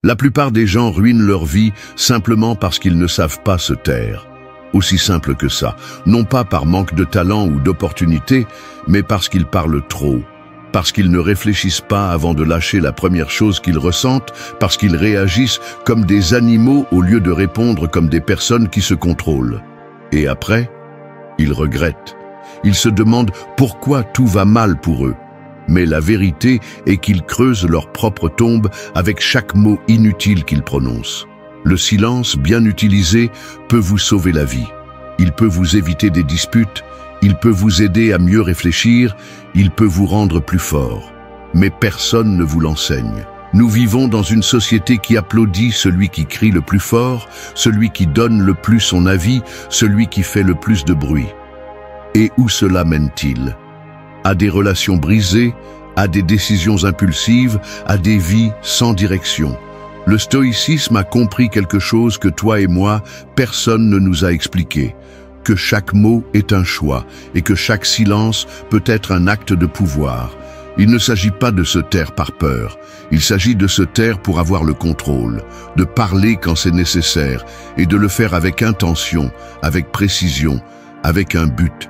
La plupart des gens ruinent leur vie simplement parce qu'ils ne savent pas se taire. Aussi simple que ça, non pas par manque de talent ou d'opportunité, mais parce qu'ils parlent trop, parce qu'ils ne réfléchissent pas avant de lâcher la première chose qu'ils ressentent, parce qu'ils réagissent comme des animaux au lieu de répondre comme des personnes qui se contrôlent. Et après, ils regrettent. Ils se demandent pourquoi tout va mal pour eux. Mais la vérité est qu'ils creusent leur propre tombe avec chaque mot inutile qu'ils prononcent. Le silence, bien utilisé, peut vous sauver la vie. Il peut vous éviter des disputes, il peut vous aider à mieux réfléchir, il peut vous rendre plus fort. Mais personne ne vous l'enseigne. Nous vivons dans une société qui applaudit celui qui crie le plus fort, celui qui donne le plus son avis, celui qui fait le plus de bruit. Et où cela mène-t-il ? À des relations brisées, à des décisions impulsives, à des vies sans direction. Le stoïcisme a compris quelque chose que toi et moi, personne ne nous a expliqué, que chaque mot est un choix et que chaque silence peut être un acte de pouvoir. Il ne s'agit pas de se taire par peur, il s'agit de se taire pour avoir le contrôle, de parler quand c'est nécessaire et de le faire avec intention, avec précision, avec un but.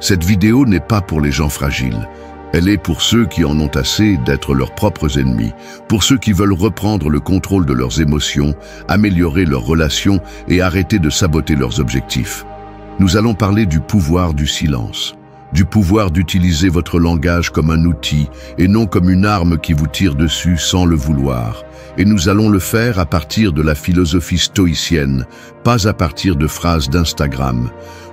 Cette vidéo n'est pas pour les gens fragiles. Elle est pour ceux qui en ont assez d'être leurs propres ennemis, pour ceux qui veulent reprendre le contrôle de leurs émotions, améliorer leurs relations et arrêter de saboter leurs objectifs. Nous allons parler du pouvoir du silence, du pouvoir d'utiliser votre langage comme un outil et non comme une arme qui vous tire dessus sans le vouloir. Et nous allons le faire à partir de la philosophie stoïcienne, pas à partir de phrases d'Instagram.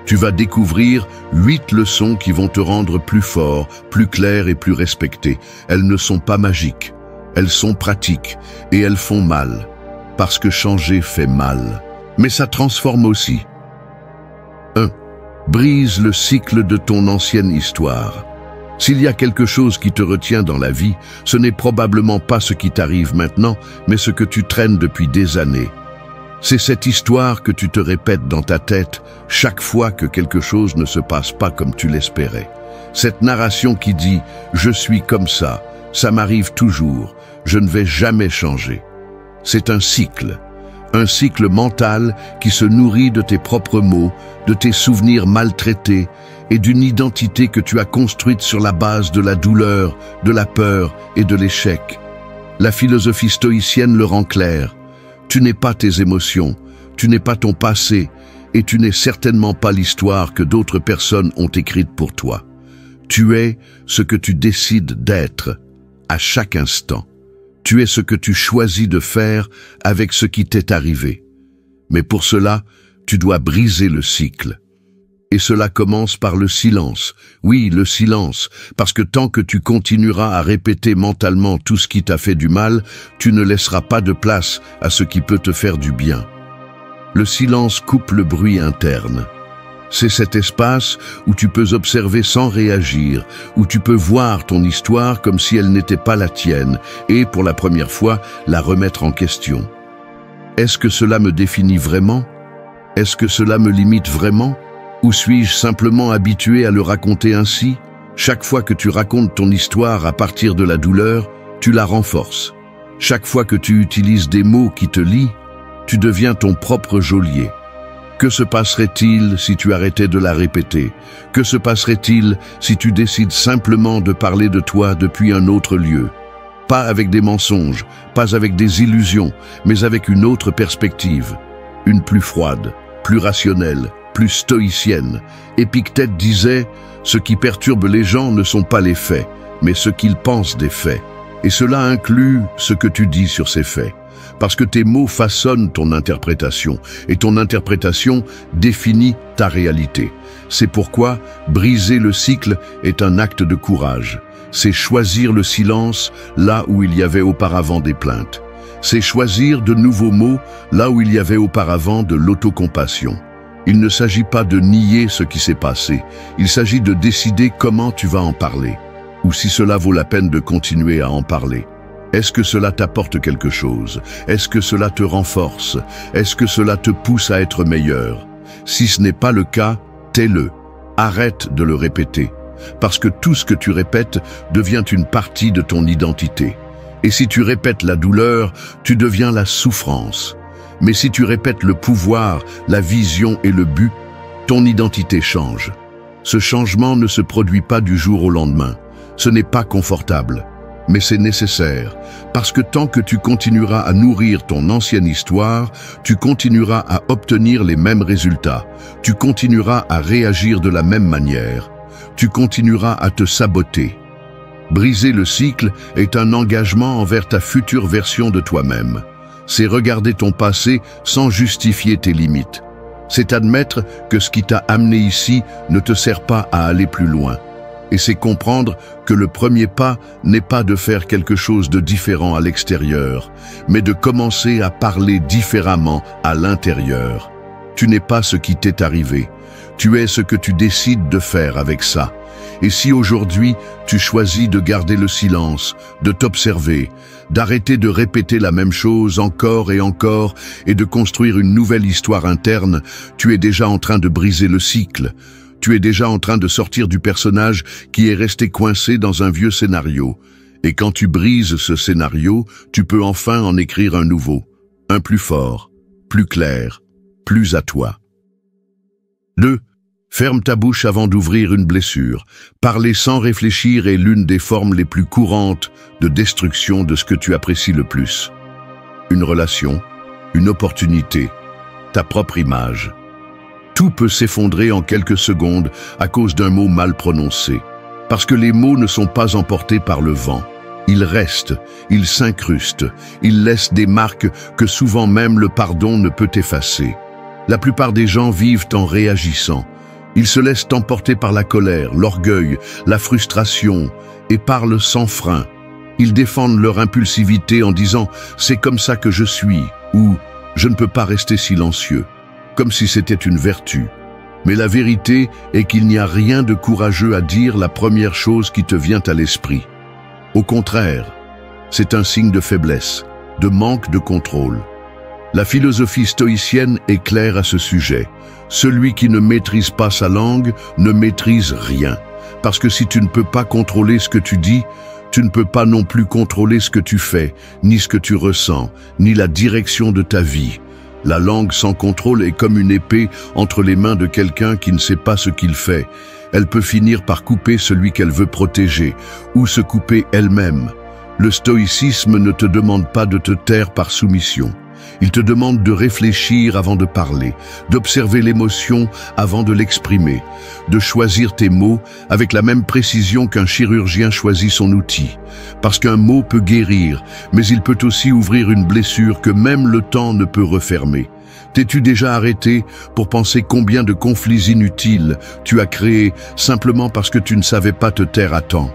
Tu vas découvrir 8 leçons qui vont te rendre plus fort, plus clair et plus respecté. Elles ne sont pas magiques, elles sont pratiques et elles font mal. Parce que changer fait mal. Mais ça transforme aussi. 1. Brise le cycle de ton ancienne histoire. S'il y a quelque chose qui te retient dans la vie, ce n'est probablement pas ce qui t'arrive maintenant, mais ce que tu traînes depuis des années. C'est cette histoire que tu te répètes dans ta tête chaque fois que quelque chose ne se passe pas comme tu l'espérais. Cette narration qui dit « je suis comme ça m'arrive toujours, je ne vais jamais changer ». C'est un cycle mental qui se nourrit de tes propres mots, de tes souvenirs maltraités et d'une identité que tu as construite sur la base de la douleur, de la peur et de l'échec. La philosophie stoïcienne le rend clair. Tu n'es pas tes émotions, tu n'es pas ton passé, et tu n'es certainement pas l'histoire que d'autres personnes ont écrite pour toi. Tu es ce que tu décides d'être à chaque instant. Tu es ce que tu choisis de faire avec ce qui t'est arrivé. Mais pour cela, tu dois briser le cycle. Et cela commence par le silence. Oui, le silence, parce que tant que tu continueras à répéter mentalement tout ce qui t'a fait du mal, tu ne laisseras pas de place à ce qui peut te faire du bien. Le silence coupe le bruit interne. C'est cet espace où tu peux observer sans réagir, où tu peux voir ton histoire comme si elle n'était pas la tienne, et pour la première fois, la remettre en question. Est-ce que cela me définit vraiment? Est-ce que cela me limite vraiment? Ou suis-je simplement habitué à le raconter ainsi? Chaque fois que tu racontes ton histoire à partir de la douleur, tu la renforces. Chaque fois que tu utilises des mots qui te lient, tu deviens ton propre geôlier. Que se passerait-il si tu arrêtais de la répéter? Que se passerait-il si tu décides simplement de parler de toi depuis un autre lieu? Pas avec des mensonges, pas avec des illusions, mais avec une autre perspective. Une plus froide, plus rationnelle, plus stoïcienne. Épictète disait « Ce qui perturbe les gens ne sont pas les faits, mais ce qu'ils pensent des faits. » Et cela inclut ce que tu dis sur ces faits. Parce que tes mots façonnent ton interprétation, et ton interprétation définit ta réalité. C'est pourquoi briser le cycle est un acte de courage. C'est choisir le silence là où il y avait auparavant des plaintes. C'est choisir de nouveaux mots là où il y avait auparavant de l'autocompassion. Il ne s'agit pas de nier ce qui s'est passé, il s'agit de décider comment tu vas en parler, ou si cela vaut la peine de continuer à en parler. Est-ce que cela t'apporte quelque chose? Est-ce que cela te renforce? Est-ce que cela te pousse à être meilleur? Si ce n'est pas le cas, tais-le. Arrête de le répéter, parce que tout ce que tu répètes devient une partie de ton identité. Et si tu répètes la douleur, tu deviens la souffrance. Mais si tu répètes le pouvoir, la vision et le but, ton identité change. Ce changement ne se produit pas du jour au lendemain. Ce n'est pas confortable, mais c'est nécessaire, parce que tant que tu continueras à nourrir ton ancienne histoire, tu continueras à obtenir les mêmes résultats, tu continueras à réagir de la même manière, tu continueras à te saboter. Briser le cycle est un engagement envers ta future version de toi-même. C'est regarder ton passé sans justifier tes limites. C'est admettre que ce qui t'a amené ici ne te sert pas à aller plus loin. Et c'est comprendre que le premier pas n'est pas de faire quelque chose de différent à l'extérieur, mais de commencer à parler différemment à l'intérieur. Tu n'es pas ce qui t'est arrivé. Tu es ce que tu décides de faire avec ça. Et si aujourd'hui, tu choisis de garder le silence, de t'observer, d'arrêter de répéter la même chose encore et de construire une nouvelle histoire interne, tu es déjà en train de briser le cycle. Tu es déjà en train de sortir du personnage qui est resté coincé dans un vieux scénario. Et quand tu brises ce scénario, tu peux enfin en écrire un nouveau, un plus fort, plus clair, plus à toi. 2. Ferme ta bouche avant d'ouvrir une blessure. Parler sans réfléchir est l'une des formes les plus courantes de destruction de ce que tu apprécies le plus. Une relation, une opportunité, ta propre image. Tout peut s'effondrer en quelques secondes à cause d'un mot mal prononcé. Parce que les mots ne sont pas emportés par le vent. Ils restent, ils s'incrustent, ils laissent des marques que souvent même le pardon ne peut effacer. La plupart des gens vivent en réagissant. Ils se laissent emporter par la colère, l'orgueil, la frustration et parlent sans frein. Ils défendent leur impulsivité en disant « c'est comme ça que je suis » ou « je ne peux pas rester silencieux », comme si c'était une vertu. Mais la vérité est qu'il n'y a rien de courageux à dire la première chose qui te vient à l'esprit. Au contraire, c'est un signe de faiblesse, de manque de contrôle. La philosophie stoïcienne est claire à ce sujet. Celui qui ne maîtrise pas sa langue ne maîtrise rien. Parce que si tu ne peux pas contrôler ce que tu dis, tu ne peux pas non plus contrôler ce que tu fais, ni ce que tu ressens, ni la direction de ta vie. La langue sans contrôle est comme une épée entre les mains de quelqu'un qui ne sait pas ce qu'il fait. Elle peut finir par couper celui qu'elle veut protéger, ou se couper elle-même. Le stoïcisme ne te demande pas de te taire par soumission. Il te demande de réfléchir avant de parler, d'observer l'émotion avant de l'exprimer, de choisir tes mots avec la même précision qu'un chirurgien choisit son outil. Parce qu'un mot peut guérir, mais il peut aussi ouvrir une blessure que même le temps ne peut refermer. T'es-tu déjà arrêté pour penser combien de conflits inutiles tu as créés simplement parce que tu ne savais pas te taire à temps?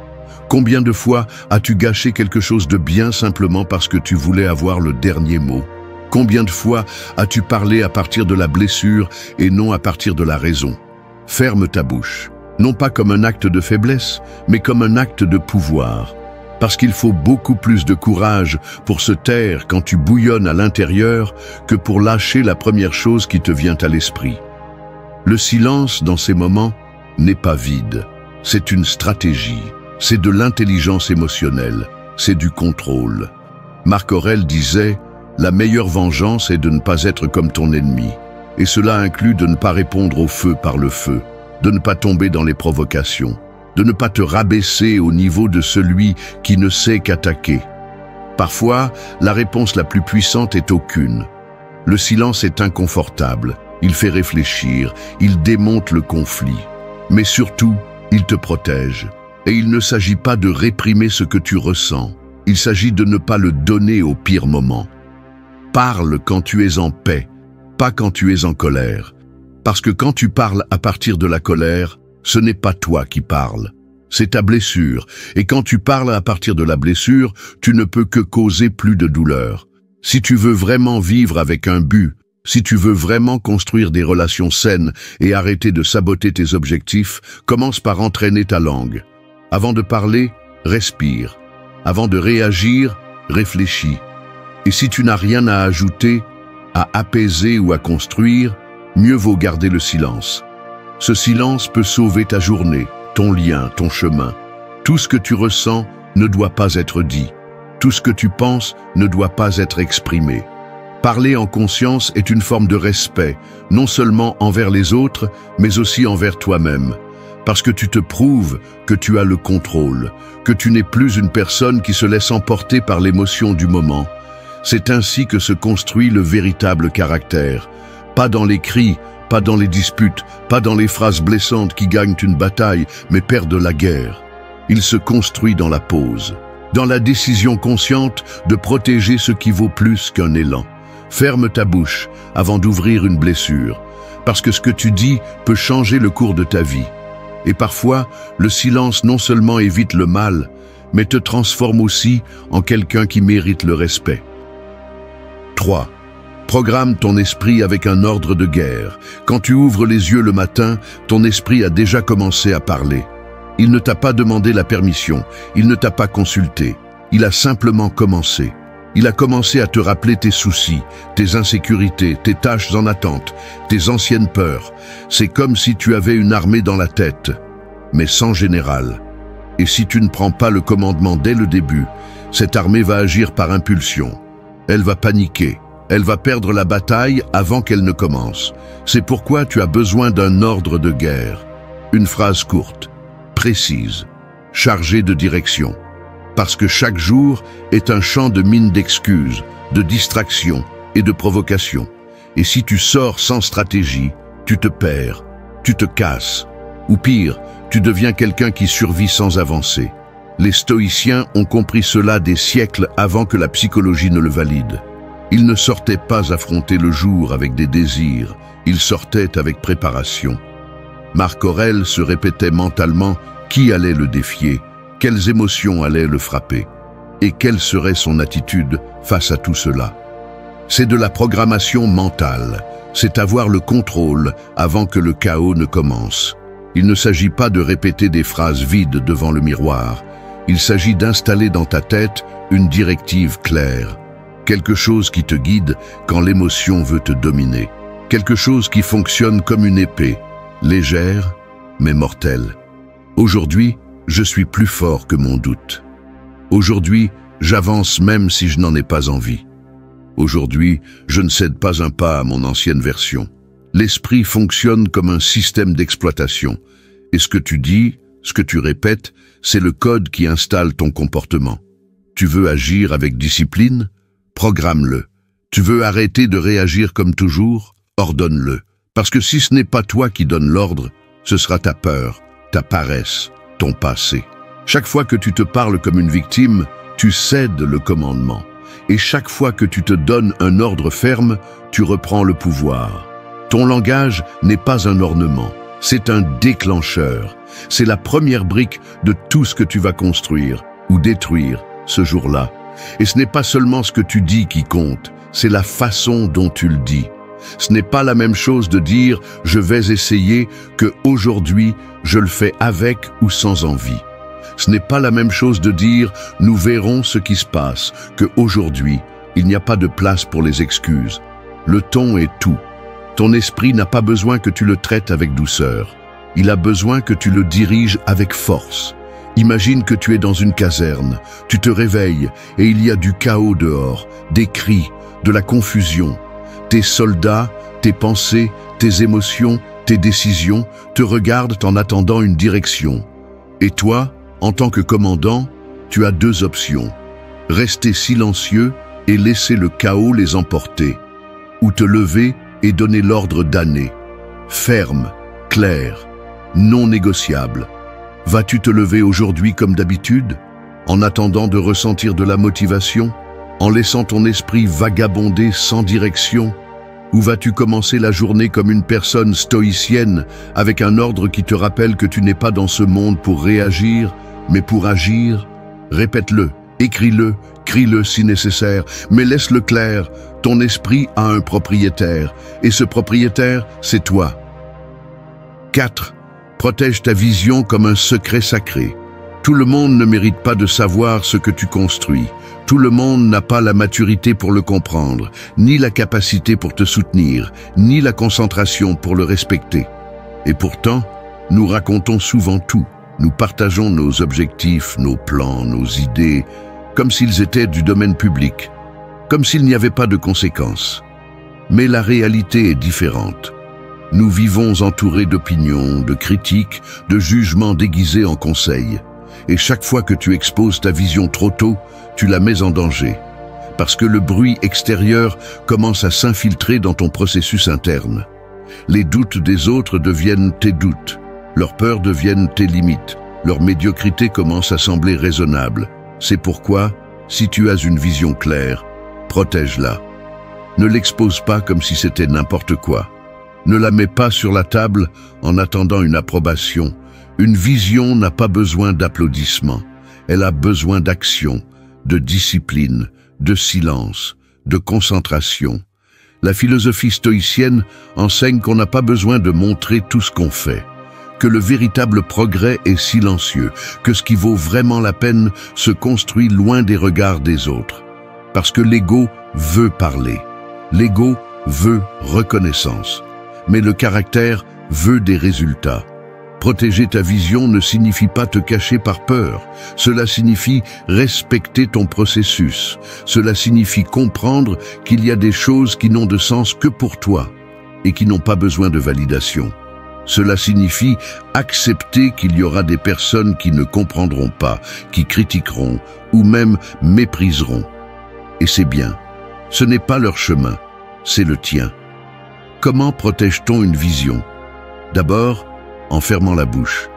Combien de fois as-tu gâché quelque chose de bien simplement parce que tu voulais avoir le dernier mot? Combien de fois as-tu parlé à partir de la blessure et non à partir de la raison? Ferme ta bouche, non pas comme un acte de faiblesse, mais comme un acte de pouvoir. Parce qu'il faut beaucoup plus de courage pour se taire quand tu bouillonnes à l'intérieur que pour lâcher la première chose qui te vient à l'esprit. Le silence dans ces moments n'est pas vide, c'est une stratégie, c'est de l'intelligence émotionnelle, c'est du contrôle. Marc Aurèle disait « La meilleure vengeance est de ne pas être comme ton ennemi ». Et cela inclut de ne pas répondre au feu par le feu, de ne pas tomber dans les provocations, de ne pas te rabaisser au niveau de celui qui ne sait qu'attaquer. Parfois, la réponse la plus puissante est aucune. Le silence est inconfortable, il fait réfléchir, il démonte le conflit. Mais surtout, il te protège. Et il ne s'agit pas de réprimer ce que tu ressens, il s'agit de ne pas le donner au pire moment. Parle quand tu es en paix, pas quand tu es en colère. Parce que quand tu parles à partir de la colère, ce n'est pas toi qui parles, c'est ta blessure. Et quand tu parles à partir de la blessure, tu ne peux que causer plus de douleur. Si tu veux vraiment vivre avec un but, si tu veux vraiment construire des relations saines et arrêter de saboter tes objectifs, commence par entraîner ta langue. Avant de parler, respire. Avant de réagir, réfléchis. Et si tu n'as rien à ajouter, à apaiser ou à construire, mieux vaut garder le silence. Ce silence peut sauver ta journée, ton lien, ton chemin. Tout ce que tu ressens ne doit pas être dit. Tout ce que tu penses ne doit pas être exprimé. Parler en conscience est une forme de respect, non seulement envers les autres, mais aussi envers toi-même. Parce que tu te prouves que tu as le contrôle, que tu n'es plus une personne qui se laisse emporter par l'émotion du moment. C'est ainsi que se construit le véritable caractère. Pas dans les cris, pas dans les disputes, pas dans les phrases blessantes qui gagnent une bataille, mais perdent la guerre. Il se construit dans la pause, dans la décision consciente de protéger ce qui vaut plus qu'un élan. Ferme ta bouche avant d'ouvrir une blessure, parce que ce que tu dis peut changer le cours de ta vie. Et parfois, le silence non seulement évite le mal, mais te transforme aussi en quelqu'un qui mérite le respect. 3. Programme ton esprit avec un ordre de guerre. Quand tu ouvres les yeux le matin, ton esprit a déjà commencé à parler. Il ne t'a pas demandé la permission, il ne t'a pas consulté, il a simplement commencé. Il a commencé à te rappeler tes soucis, tes insécurités, tes tâches en attente, tes anciennes peurs. C'est comme si tu avais une armée dans la tête, mais sans général. Et si tu ne prends pas le commandement dès le début, cette armée va agir par impulsion. Elle va paniquer, elle va perdre la bataille avant qu'elle ne commence. C'est pourquoi tu as besoin d'un ordre de guerre. Une phrase courte, précise, chargée de direction. Parce que chaque jour est un champ de mines d'excuses, de distractions et de provocations. Et si tu sors sans stratégie, tu te perds, tu te casses. Ou pire, tu deviens quelqu'un qui survit sans avancer. Les stoïciens ont compris cela des siècles avant que la psychologie ne le valide. Ils ne sortaient pas affronter le jour avec des désirs, ils sortaient avec préparation. Marc Aurèle se répétait mentalement qui allait le défier, quelles émotions allaient le frapper et quelle serait son attitude face à tout cela. C'est de la programmation mentale, c'est avoir le contrôle avant que le chaos ne commence. Il ne s'agit pas de répéter des phrases vides devant le miroir, il s'agit d'installer dans ta tête une directive claire, quelque chose qui te guide quand l'émotion veut te dominer, quelque chose qui fonctionne comme une épée, légère mais mortelle. Aujourd'hui, je suis plus fort que mon doute. Aujourd'hui, j'avance même si je n'en ai pas envie. Aujourd'hui, je ne cède pas un pas à mon ancienne version. L'esprit fonctionne comme un système d'exploitation. Et ce que tu dis, ce que tu répètes, c'est le code qui installe ton comportement. Tu veux agir avec discipline? Programme-le. Tu veux arrêter de réagir comme toujours? Ordonne-le. Parce que si ce n'est pas toi qui donne l'ordre, ce sera ta peur, ta paresse, ton passé. Chaque fois que tu te parles comme une victime, tu cèdes le commandement. Et chaque fois que tu te donnes un ordre ferme, tu reprends le pouvoir. Ton langage n'est pas un ornement, c'est un déclencheur. C'est la première brique de tout ce que tu vas construire ou détruire ce jour-là. Et ce n'est pas seulement ce que tu dis qui compte, c'est la façon dont tu le dis. Ce n'est pas la même chose de dire « je vais essayer » que « aujourd'hui, je le fais avec ou sans envie ». Ce n'est pas la même chose de dire « nous verrons ce qui se passe » que « aujourd'hui, il n'y a pas de place pour les excuses ». Le ton est tout. Ton esprit n'a pas besoin que tu le traites avec douceur. Il a besoin que tu le diriges avec force. Imagine que tu es dans une caserne, tu te réveilles et il y a du chaos dehors, des cris, de la confusion. Tes soldats, tes pensées, tes émotions, tes décisions te regardent en attendant une direction. Et toi, en tant que commandant, tu as deux options. Rester silencieux et laisser le chaos les emporter. Ou te lever et donner l'ordre d'aller. Ferme, clair, non négociable. Vas-tu te lever aujourd'hui comme d'habitude, en attendant de ressentir de la motivation, en laissant ton esprit vagabonder sans direction? Ou vas-tu commencer la journée comme une personne stoïcienne, avec un ordre qui te rappelle que tu n'es pas dans ce monde pour réagir, mais pour agir? Répète-le, écris-le, crie-le si nécessaire, mais laisse-le clair, ton esprit a un propriétaire, et ce propriétaire, c'est toi. 4. Protège ta vision comme un secret sacré. Tout le monde ne mérite pas de savoir ce que tu construis. Tout le monde n'a pas la maturité pour le comprendre, ni la capacité pour te soutenir, ni la concentration pour le respecter. Et pourtant, nous racontons souvent tout. Nous partageons nos objectifs, nos plans, nos idées, comme s'ils étaient du domaine public, comme s'il n'y avait pas de conséquences. Mais la réalité est différente. Nous vivons entourés d'opinions, de critiques, de jugements déguisés en conseils. Et chaque fois que tu exposes ta vision trop tôt, tu la mets en danger. Parce que le bruit extérieur commence à s'infiltrer dans ton processus interne. Les doutes des autres deviennent tes doutes. Leurs peurs deviennent tes limites. Leur médiocrité commence à sembler raisonnable. C'est pourquoi, si tu as une vision claire, protège-la. Ne l'expose pas comme si c'était n'importe quoi. Ne la mets pas sur la table en attendant une approbation. Une vision n'a pas besoin d'applaudissements. Elle a besoin d'action, de discipline, de silence, de concentration. La philosophie stoïcienne enseigne qu'on n'a pas besoin de montrer tout ce qu'on fait, que le véritable progrès est silencieux, que ce qui vaut vraiment la peine se construit loin des regards des autres. Parce que l'ego veut parler, l'ego veut reconnaissance, mais le caractère veut des résultats. Protéger ta vision ne signifie pas te cacher par peur. Cela signifie respecter ton processus. Cela signifie comprendre qu'il y a des choses qui n'ont de sens que pour toi et qui n'ont pas besoin de validation. Cela signifie accepter qu'il y aura des personnes qui ne comprendront pas, qui critiqueront ou même mépriseront. Et c'est bien. Ce n'est pas leur chemin, c'est le tien. Comment protège-t-on une vision? D'abord, en fermant la bouche.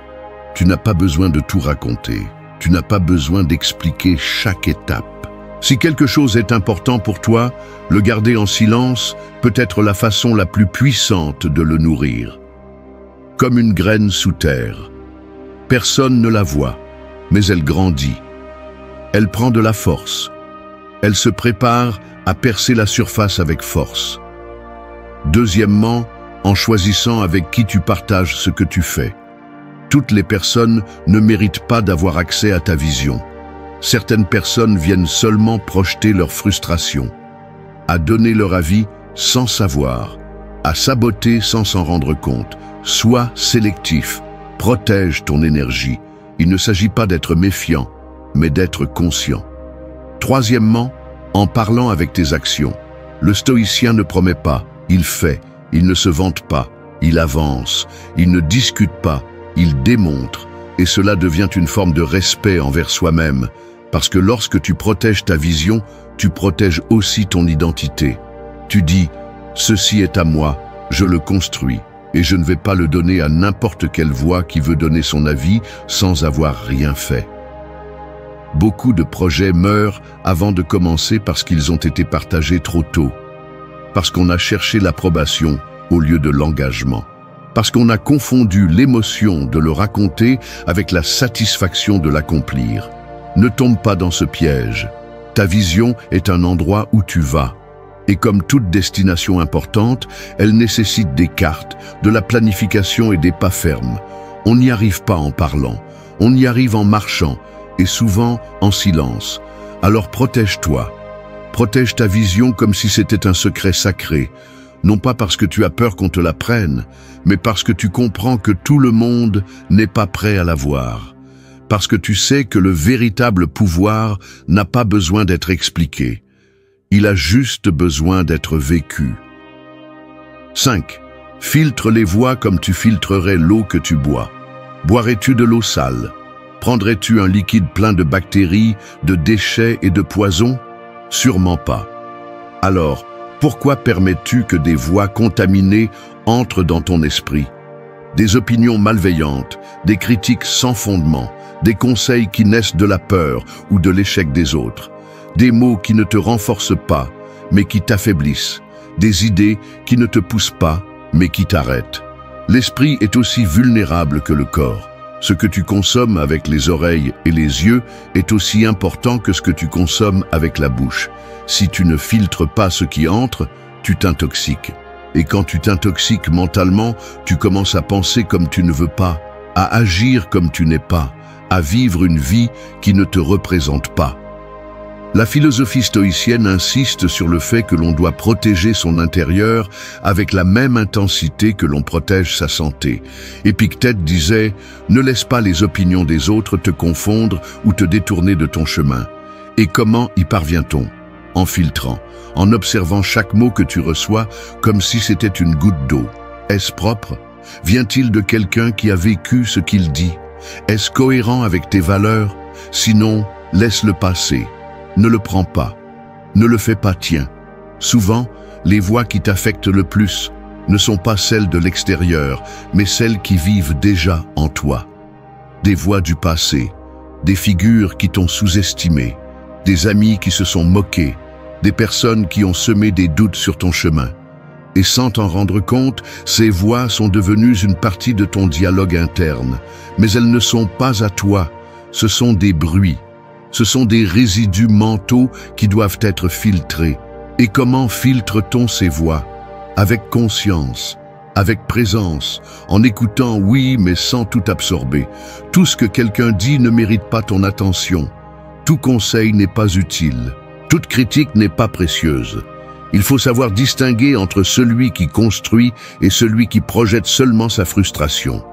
Tu n'as pas besoin de tout raconter. Tu n'as pas besoin d'expliquer chaque étape. Si quelque chose est important pour toi, le garder en silence peut être la façon la plus puissante de le nourrir. Comme une graine sous terre. Personne ne la voit, mais elle grandit. Elle prend de la force. Elle se prépare à percer la surface avec force. Deuxièmement, en choisissant avec qui tu partages ce que tu fais. Toutes les personnes ne méritent pas d'avoir accès à ta vision. Certaines personnes viennent seulement projeter leur frustration, à donner leur avis sans savoir, à saboter sans s'en rendre compte. Sois sélectif, protège ton énergie. Il ne s'agit pas d'être méfiant, mais d'être conscient. Troisièmement, en parlant avec tes actions. Le stoïcien ne promet pas, il fait. Il ne se vante pas, il avance, il ne discute pas, il démontre, et cela devient une forme de respect envers soi-même, parce que lorsque tu protèges ta vision, tu protèges aussi ton identité. Tu dis, ceci est à moi, je le construis, et je ne vais pas le donner à n'importe quelle voix qui veut donner son avis sans avoir rien fait. Beaucoup de projets meurent avant de commencer parce qu'ils ont été partagés trop tôt. Parce qu'on a cherché l'approbation au lieu de l'engagement. Parce qu'on a confondu l'émotion de le raconter avec la satisfaction de l'accomplir. Ne tombe pas dans ce piège. Ta vision est un endroit où tu vas. Et comme toute destination importante, elle nécessite des cartes, de la planification et des pas fermes. On n'y arrive pas en parlant, on y arrive en marchant, et souvent en silence. Alors protège-toi. Protège ta vision comme si c'était un secret sacré, non pas parce que tu as peur qu'on te la prenne, mais parce que tu comprends que tout le monde n'est pas prêt à la voir. Parce que tu sais que le véritable pouvoir n'a pas besoin d'être expliqué. Il a juste besoin d'être vécu. 5. Filtre les voix comme tu filtrerais l'eau que tu bois. Boirais-tu de l'eau sale? Prendrais-tu un liquide plein de bactéries, de déchets et de poisons? Sûrement pas. Alors, pourquoi permets-tu que des voix contaminées entrent dans ton esprit? Des opinions malveillantes, des critiques sans fondement, des conseils qui naissent de la peur ou de l'échec des autres, des mots qui ne te renforcent pas, mais qui t'affaiblissent, des idées qui ne te poussent pas, mais qui t'arrêtent. L'esprit est aussi vulnérable que le corps. Ce que tu consommes avec les oreilles et les yeux est aussi important que ce que tu consommes avec la bouche. Si tu ne filtres pas ce qui entre, tu t'intoxiques. Et quand tu t'intoxiques mentalement, tu commences à penser comme tu ne veux pas, à agir comme tu n'es pas, à vivre une vie qui ne te représente pas. La philosophie stoïcienne insiste sur le fait que l'on doit protéger son intérieur avec la même intensité que l'on protège sa santé. Épictète disait « Ne laisse pas les opinions des autres te confondre ou te détourner de ton chemin. Et comment y parvient-on? En filtrant, en observant chaque mot que tu reçois comme si c'était une goutte d'eau. Est-ce propre? Vient-il de quelqu'un qui a vécu ce qu'il dit? Est-ce cohérent avec tes valeurs? Sinon, laisse-le passer. Ne le prends pas. Ne le fais pas tien. Souvent, les voix qui t'affectent le plus ne sont pas celles de l'extérieur, mais celles qui vivent déjà en toi. Des voix du passé, des figures qui t'ont sous-estimé, des amis qui se sont moqués, des personnes qui ont semé des doutes sur ton chemin. Et sans t'en rendre compte, ces voix sont devenues une partie de ton dialogue interne. Mais elles ne sont pas à toi, ce sont des bruits. Ce sont des résidus mentaux qui doivent être filtrés. Et comment filtre-t-on ces voix? Avec conscience, avec présence, en écoutant oui mais sans tout absorber. Tout ce que quelqu'un dit ne mérite pas ton attention. Tout conseil n'est pas utile. Toute critique n'est pas précieuse. Il faut savoir distinguer entre celui qui construit et celui qui projette seulement sa frustration.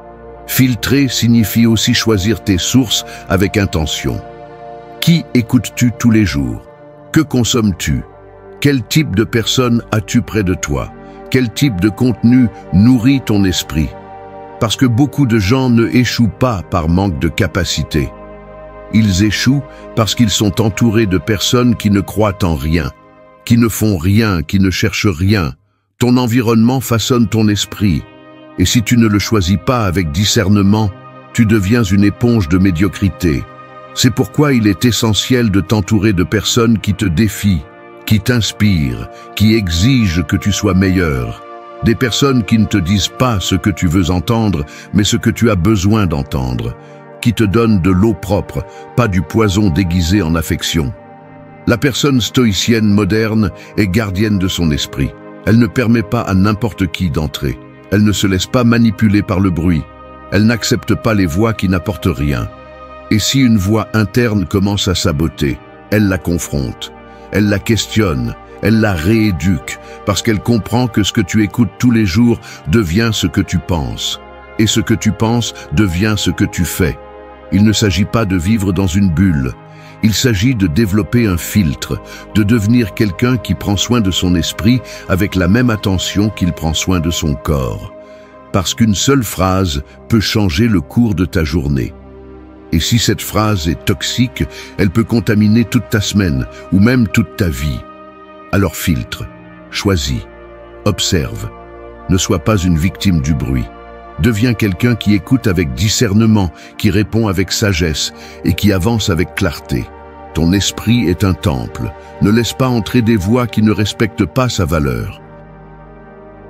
Filtrer signifie aussi choisir tes sources avec intention. Qui écoutes-tu tous les jours? Que consommes-tu? Quel type de personne as-tu près de toi? Quel type de contenu nourrit ton esprit? Parce que beaucoup de gens ne échouent pas par manque de capacité. Ils échouent parce qu'ils sont entourés de personnes qui ne croient en rien, qui ne font rien, qui ne cherchent rien. Ton environnement façonne ton esprit. Et si tu ne le choisis pas avec discernement, tu deviens une éponge de médiocrité. C'est pourquoi il est essentiel de t'entourer de personnes qui te défient, qui t'inspirent, qui exigent que tu sois meilleur. Des personnes qui ne te disent pas ce que tu veux entendre, mais ce que tu as besoin d'entendre. Qui te donnent de l'eau propre, pas du poison déguisé en affection. La personne stoïcienne moderne est gardienne de son esprit. Elle ne permet pas à n'importe qui d'entrer. Elle ne se laisse pas manipuler par le bruit. Elle n'accepte pas les voix qui n'apportent rien. Et si une voix interne commence à saboter, elle la confronte. Elle la questionne, elle la rééduque, parce qu'elle comprend que ce que tu écoutes tous les jours devient ce que tu penses. Et ce que tu penses devient ce que tu fais. Il ne s'agit pas de vivre dans une bulle. Il s'agit de développer un filtre, de devenir quelqu'un qui prend soin de son esprit avec la même attention qu'il prend soin de son corps. Parce qu'une seule phrase peut changer le cours de ta journée. Et si cette phrase est toxique, elle peut contaminer toute ta semaine ou même toute ta vie. Alors filtre, choisis, observe. Ne sois pas une victime du bruit. Deviens quelqu'un qui écoute avec discernement, qui répond avec sagesse et qui avance avec clarté. Ton esprit est un temple. Ne laisse pas entrer des voix qui ne respectent pas sa valeur.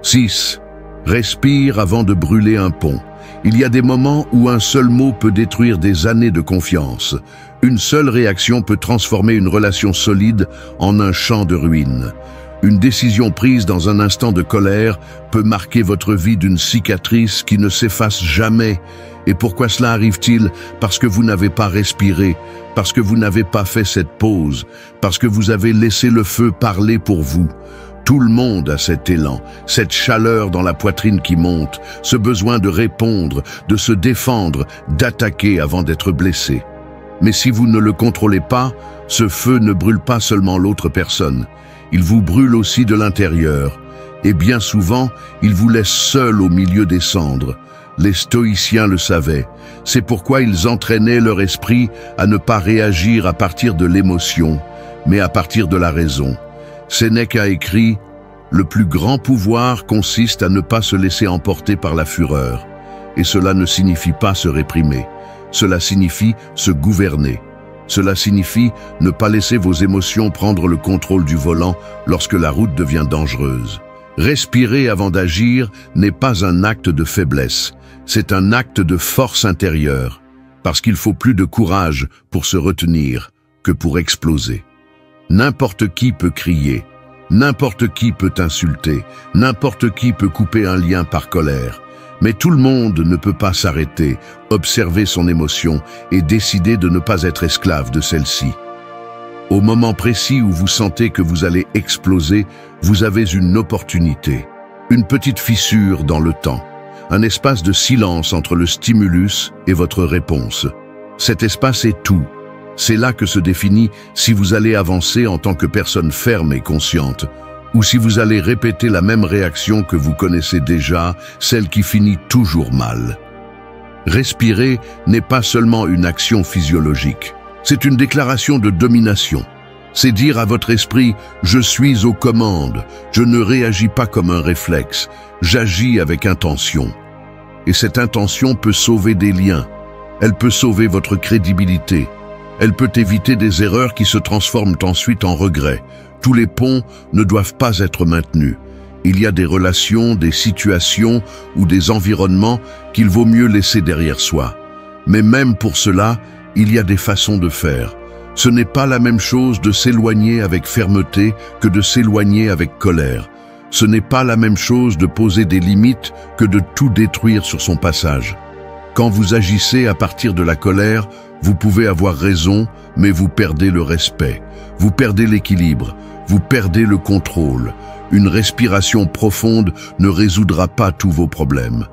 6. Respire avant de brûler un pont. Il y a des moments où un seul mot peut détruire des années de confiance. Une seule réaction peut transformer une relation solide en un champ de ruines. Une décision prise dans un instant de colère peut marquer votre vie d'une cicatrice qui ne s'efface jamais. Et pourquoi cela arrive-t-il? Parce que vous n'avez pas respiré, parce que vous n'avez pas fait cette pause, parce que vous avez laissé le feu parler pour vous. Tout le monde a cet élan, cette chaleur dans la poitrine qui monte, ce besoin de répondre, de se défendre, d'attaquer avant d'être blessé. Mais si vous ne le contrôlez pas, ce feu ne brûle pas seulement l'autre personne. Il vous brûle aussi de l'intérieur, et bien souvent, il vous laisse seul au milieu des cendres. Les stoïciens le savaient, c'est pourquoi ils entraînaient leur esprit à ne pas réagir à partir de l'émotion, mais à partir de la raison. Sénèque a écrit « Le plus grand pouvoir consiste à ne pas se laisser emporter par la fureur. » Et cela ne signifie pas se réprimer, cela signifie se gouverner. Cela signifie ne pas laisser vos émotions prendre le contrôle du volant lorsque la route devient dangereuse. Respirer avant d'agir n'est pas un acte de faiblesse, c'est un acte de force intérieure, parce qu'il faut plus de courage pour se retenir que pour exploser. N'importe qui peut crier, n'importe qui peut insulter, n'importe qui peut couper un lien par colère. Mais tout le monde ne peut pas s'arrêter, observer son émotion et décider de ne pas être esclave de celle-ci. Au moment précis où vous sentez que vous allez exploser, vous avez une opportunité, une petite fissure dans le temps, un espace de silence entre le stimulus et votre réponse. Cet espace est tout. C'est là que se définit si vous allez avancer en tant que personne ferme et consciente, ou si vous allez répéter la même réaction que vous connaissez déjà, celle qui finit toujours mal. Respirer n'est pas seulement une action physiologique, c'est une déclaration de domination. C'est dire à votre esprit « Je suis aux commandes, je ne réagis pas comme un réflexe, j'agis avec intention ». Et cette intention peut sauver des liens, elle peut sauver votre crédibilité, elle peut éviter des erreurs qui se transforment ensuite en regrets. Tous les ponts ne doivent pas être maintenus. Il y a des relations, des situations ou des environnements qu'il vaut mieux laisser derrière soi. Mais même pour cela, il y a des façons de faire. Ce n'est pas la même chose de s'éloigner avec fermeté que de s'éloigner avec colère. Ce n'est pas la même chose de poser des limites que de tout détruire sur son passage. Quand vous agissez à partir de la colère, vous pouvez avoir raison, mais vous perdez le respect. Vous perdez l'équilibre, vous perdez le contrôle. Une respiration profonde ne résoudra pas tous vos problèmes,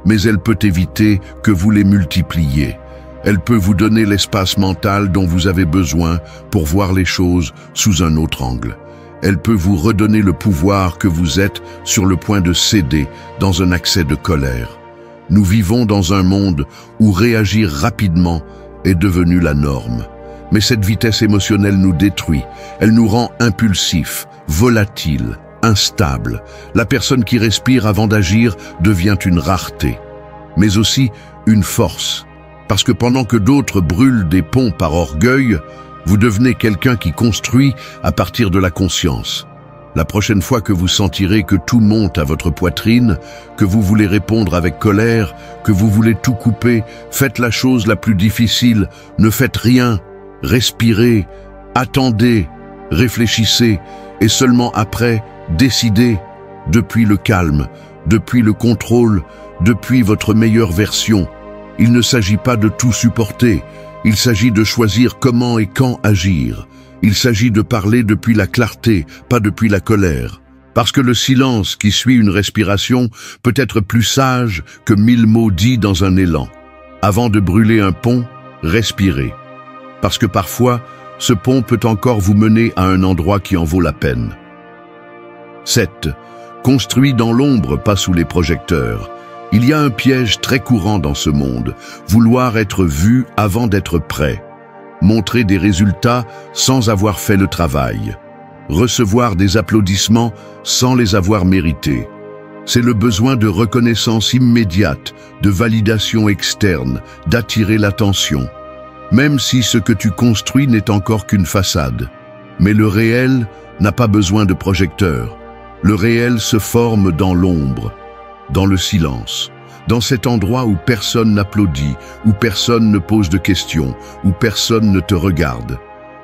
mais elle peut éviter que vous les multipliez. Elle peut vous donner l'espace mental dont vous avez besoin pour voir les choses sous un autre angle. Elle peut vous redonner le pouvoir que vous êtes sur le point de céder dans un accès de colère. Nous vivons dans un monde où réagir rapidement est devenu la norme. Mais cette vitesse émotionnelle nous détruit. Elle nous rend impulsifs, volatiles, instables. La personne qui respire avant d'agir devient une rareté, mais aussi une force. Parce que pendant que d'autres brûlent des ponts par orgueil, vous devenez quelqu'un qui construit à partir de la conscience. La prochaine fois que vous sentirez que tout monte à votre poitrine, que vous voulez répondre avec colère, que vous voulez tout couper, faites la chose la plus difficile, ne faites rien, respirez, attendez, réfléchissez, et seulement après, décidez, depuis le calme, depuis le contrôle, depuis votre meilleure version. Il ne s'agit pas de tout supporter, il s'agit de choisir comment et quand agir. Il s'agit de parler depuis la clarté, pas depuis la colère. Parce que le silence qui suit une respiration peut être plus sage que 1000 mots dits dans un élan. Avant de brûler un pont, respirez. Parce que parfois, ce pont peut encore vous mener à un endroit qui en vaut la peine. 7. Construit dans l'ombre, pas sous les projecteurs. Il y a un piège très courant dans ce monde, vouloir être vu avant d'être prêt. Montrer des résultats sans avoir fait le travail. Recevoir des applaudissements sans les avoir mérités. C'est le besoin de reconnaissance immédiate, de validation externe, d'attirer l'attention. Même si ce que tu construis n'est encore qu'une façade. Mais le réel n'a pas besoin de projecteur. Le réel se forme dans l'ombre, dans le silence. Dans cet endroit où personne n'applaudit, où personne ne pose de questions, où personne ne te regarde.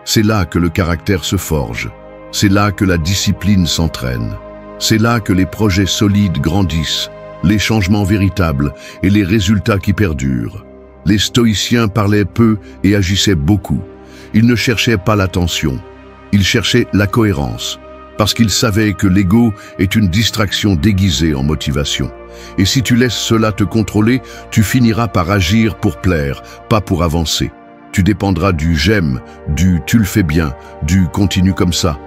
C'est là que le caractère se forge. C'est là que la discipline s'entraîne. C'est là que les projets solides grandissent, les changements véritables et les résultats qui perdurent. Les stoïciens parlaient peu et agissaient beaucoup. Ils ne cherchaient pas l'attention, ils cherchaient la cohérence, parce qu'ils savaient que l'ego est une distraction déguisée en motivation. Et si tu laisses cela te contrôler, tu finiras par agir pour plaire, pas pour avancer. Tu dépendras du « j'aime », du « tu le fais bien », du « continue comme ça ».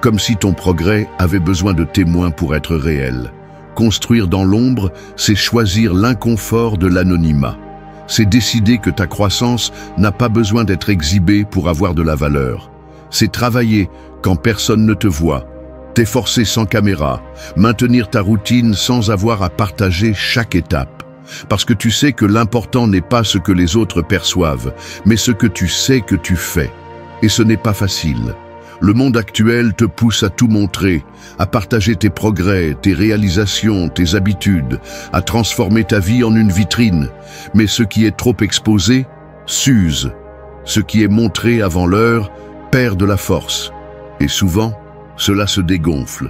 Comme si ton progrès avait besoin de témoins pour être réel. Construire dans l'ombre, c'est choisir l'inconfort de l'anonymat. C'est décider que ta croissance n'a pas besoin d'être exhibée pour avoir de la valeur. C'est travailler quand personne ne te voit, t'efforcer sans caméra, maintenir ta routine sans avoir à partager chaque étape. Parce que tu sais que l'important n'est pas ce que les autres perçoivent, mais ce que tu sais que tu fais. Et ce n'est pas facile. Le monde actuel te pousse à tout montrer, à partager tes progrès, tes réalisations, tes habitudes, à transformer ta vie en une vitrine. Mais ce qui est trop exposé, s'use. Ce qui est montré avant l'heure perd de la force. Et souvent, cela se dégonfle.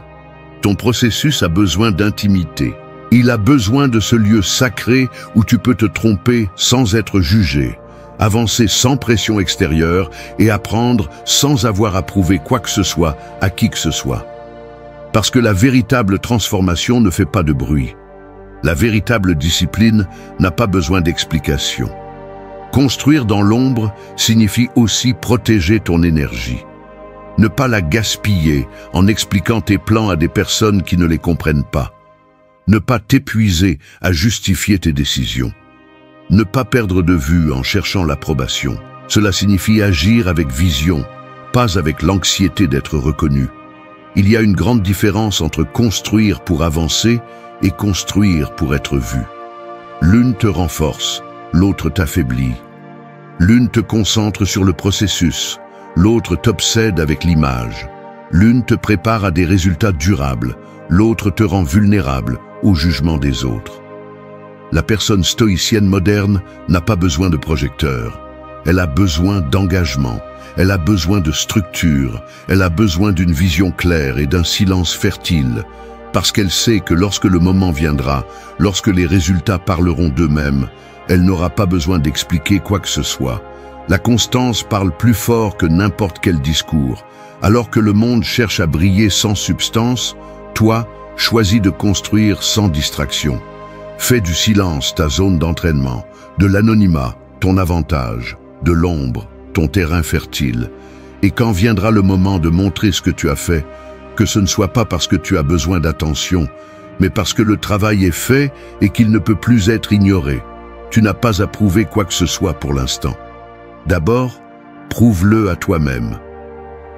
Ton processus a besoin d'intimité. Il a besoin de ce lieu sacré où tu peux te tromper sans être jugé, avancer sans pression extérieure et apprendre sans avoir à prouver quoi que ce soit à qui que ce soit. Parce que la véritable transformation ne fait pas de bruit. La véritable discipline n'a pas besoin d'explication. Construire dans l'ombre signifie aussi protéger ton énergie. Ne pas la gaspiller en expliquant tes plans à des personnes qui ne les comprennent pas. Ne pas t'épuiser à justifier tes décisions. Ne pas perdre de vue en cherchant l'approbation. Cela signifie agir avec vision, pas avec l'anxiété d'être reconnu. Il y a une grande différence entre construire pour avancer et construire pour être vu. L'une te renforce, l'autre t'affaiblit. L'une te concentre sur le processus, l'autre t'obsède avec l'image. L'une te prépare à des résultats durables, l'autre te rend vulnérable au jugement des autres. La personne stoïcienne moderne n'a pas besoin de projecteur. Elle a besoin d'engagement, elle a besoin de structure, elle a besoin d'une vision claire et d'un silence fertile, parce qu'elle sait que lorsque le moment viendra, lorsque les résultats parleront d'eux-mêmes, elle n'aura pas besoin d'expliquer quoi que ce soit. La constance parle plus fort que n'importe quel discours. Alors que le monde cherche à briller sans substance, toi, choisis de construire sans distraction. Fais du silence ta zone d'entraînement, de l'anonymat ton avantage, de l'ombre ton terrain fertile. Et quand viendra le moment de montrer ce que tu as fait, que ce ne soit pas parce que tu as besoin d'attention, mais parce que le travail est fait et qu'il ne peut plus être ignoré. Tu n'as pas à prouver quoi que ce soit pour l'instant. D'abord, prouve-le à toi-même,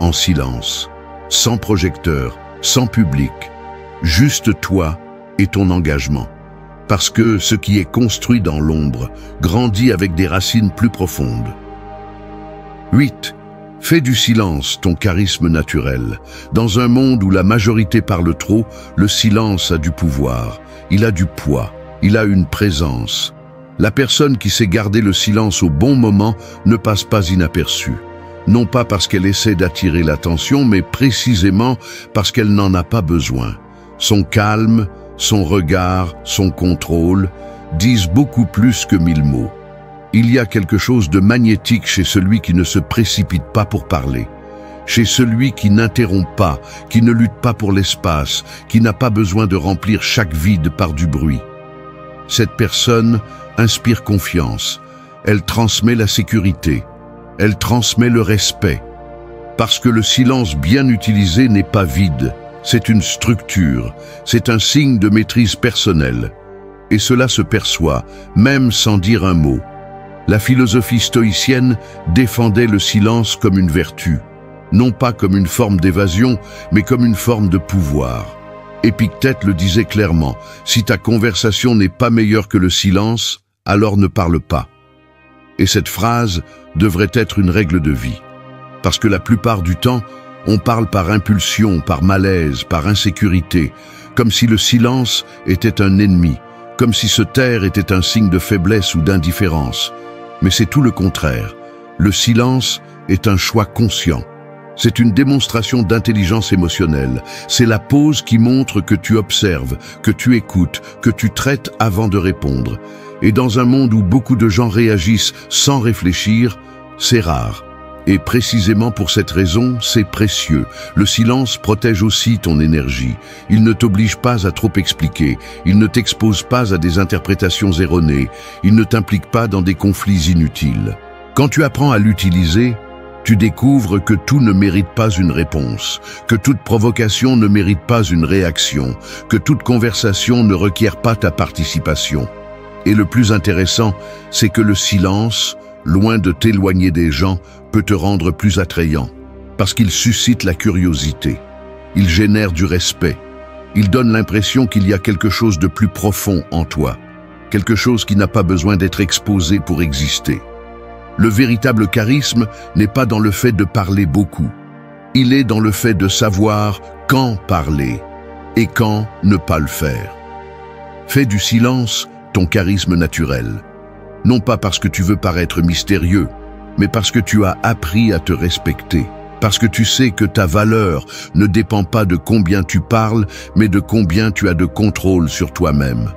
en silence, sans projecteur, sans public, juste toi et ton engagement. Parce que ce qui est construit dans l'ombre grandit avec des racines plus profondes. 8. Fais du silence ton charisme naturel. Dans un monde où la majorité parle trop, le silence a du pouvoir, il a du poids, il a une présence. La personne qui sait garder le silence au bon moment ne passe pas inaperçue. Non pas parce qu'elle essaie d'attirer l'attention, mais précisément parce qu'elle n'en a pas besoin. Son calme, son regard, son contrôle disent beaucoup plus que 1000 mots. Il y a quelque chose de magnétique chez celui qui ne se précipite pas pour parler, chez celui qui n'interrompt pas, qui ne lutte pas pour l'espace, qui n'a pas besoin de remplir chaque vide par du bruit. Cette personne inspire confiance, elle transmet la sécurité, elle transmet le respect, parce que le silence bien utilisé n'est pas vide, c'est une structure, c'est un signe de maîtrise personnelle. Et cela se perçoit, même sans dire un mot. La philosophie stoïcienne défendait le silence comme une vertu, non pas comme une forme d'évasion, mais comme une forme de pouvoir. Épictète le disait clairement, si ta conversation n'est pas meilleure que le silence, alors ne parle pas. Et cette phrase devrait être une règle de vie, parce que la plupart du temps, on parle par impulsion, par malaise, par insécurité, comme si le silence était un ennemi, comme si se taire était un signe de faiblesse ou d'indifférence. Mais c'est tout le contraire. Le silence est un choix conscient. C'est une démonstration d'intelligence émotionnelle. C'est la pause qui montre que tu observes, que tu écoutes, que tu traites avant de répondre. Et dans un monde où beaucoup de gens réagissent sans réfléchir, c'est rare. Et précisément pour cette raison, c'est précieux. Le silence protège aussi ton énergie. Il ne t'oblige pas à trop expliquer. Il ne t'expose pas à des interprétations erronées. Il ne t'implique pas dans des conflits inutiles. Quand tu apprends à l'utiliser, tu découvres que tout ne mérite pas une réponse, que toute provocation ne mérite pas une réaction, que toute conversation ne requiert pas ta participation. Et le plus intéressant, c'est que le silence, loin de t'éloigner des gens, peut te rendre plus attrayant, parce qu'il suscite la curiosité. Il génère du respect. Il donne l'impression qu'il y a quelque chose de plus profond en toi, quelque chose qui n'a pas besoin d'être exposé pour exister. Le véritable charisme n'est pas dans le fait de parler beaucoup. Il est dans le fait de savoir quand parler et quand ne pas le faire. Fais du silence ton charisme naturel. Non pas parce que tu veux paraître mystérieux, mais parce que tu as appris à te respecter. Parce que tu sais que ta valeur ne dépend pas de combien tu parles, mais de combien tu as de contrôle sur toi-même.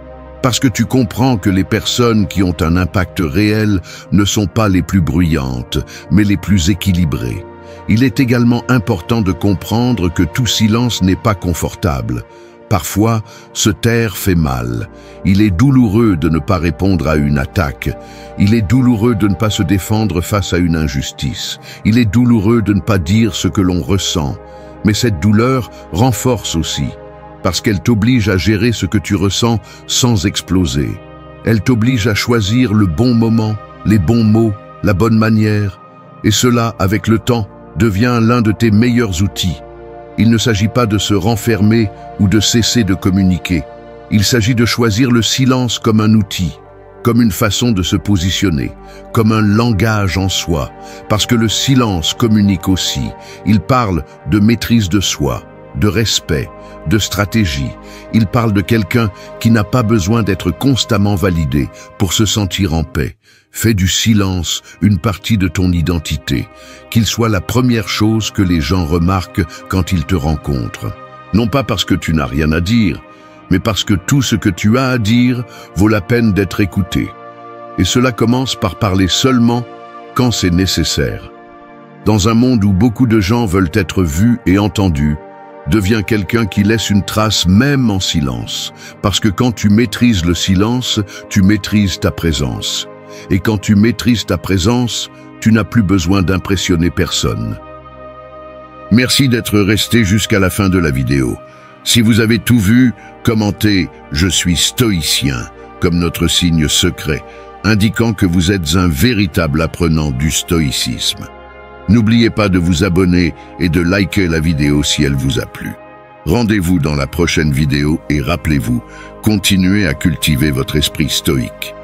Parce que tu comprends que les personnes qui ont un impact réel ne sont pas les plus bruyantes, mais les plus équilibrées. Il est également important de comprendre que tout silence n'est pas confortable. Parfois, se taire fait mal. Il est douloureux de ne pas répondre à une attaque. Il est douloureux de ne pas se défendre face à une injustice. Il est douloureux de ne pas dire ce que l'on ressent. Mais cette douleur renforce aussi, parce qu'elle t'oblige à gérer ce que tu ressens sans exploser. Elle t'oblige à choisir le bon moment, les bons mots, la bonne manière. Et cela, avec le temps, devient l'un de tes meilleurs outils. Il ne s'agit pas de se renfermer ou de cesser de communiquer. Il s'agit de choisir le silence comme un outil, comme une façon de se positionner, comme un langage en soi, parce que le silence communique aussi. Il parle de maîtrise de soi, de respect, de stratégie. Il parle de quelqu'un qui n'a pas besoin d'être constamment validé pour se sentir en paix. Fais du silence une partie de ton identité, qu'il soit la première chose que les gens remarquent quand ils te rencontrent. Non pas parce que tu n'as rien à dire, mais parce que tout ce que tu as à dire vaut la peine d'être écouté. Et cela commence par parler seulement quand c'est nécessaire. Dans un monde où beaucoup de gens veulent être vus et entendus, deviens quelqu'un qui laisse une trace même en silence. Parce que quand tu maîtrises le silence, tu maîtrises ta présence. Et quand tu maîtrises ta présence, tu n'as plus besoin d'impressionner personne. Merci d'être resté jusqu'à la fin de la vidéo. Si vous avez tout vu, commentez « Je suis stoïcien » comme notre signe secret, indiquant que vous êtes un véritable apprenant du stoïcisme. N'oubliez pas de vous abonner et de liker la vidéo si elle vous a plu. Rendez-vous dans la prochaine vidéo et rappelez-vous, continuez à cultiver votre esprit stoïque.